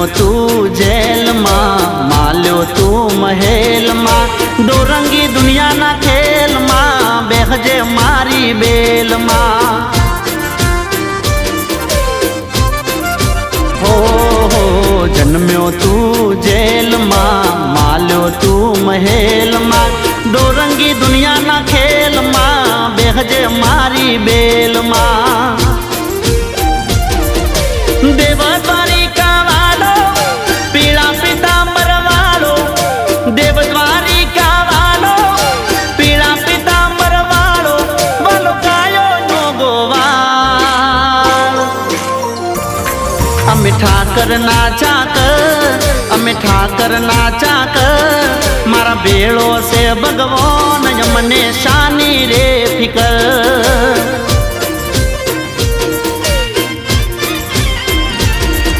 जन्म्यो तू जेल मां माल्यो तू महल मां डोरंगी दुनिया ना खेल मां बेहजे मारी बेल मां हो जन्म्यो तू जेल मां माल्यो तू महल मां डोरंगी दुनिया ना खेल मां बेहजे मारी बेल मां देवद्वारिका वालो पीड़ा पीतांबर वालो देवद्वारिका वालो पीड़ा पीतांबर वालो वालो कायो नो गोवाल अमे ठाकर नाचा कर अमे ठाकर नाचा कर मारा बेड़ो से भगवान यमने शानी रे फिकर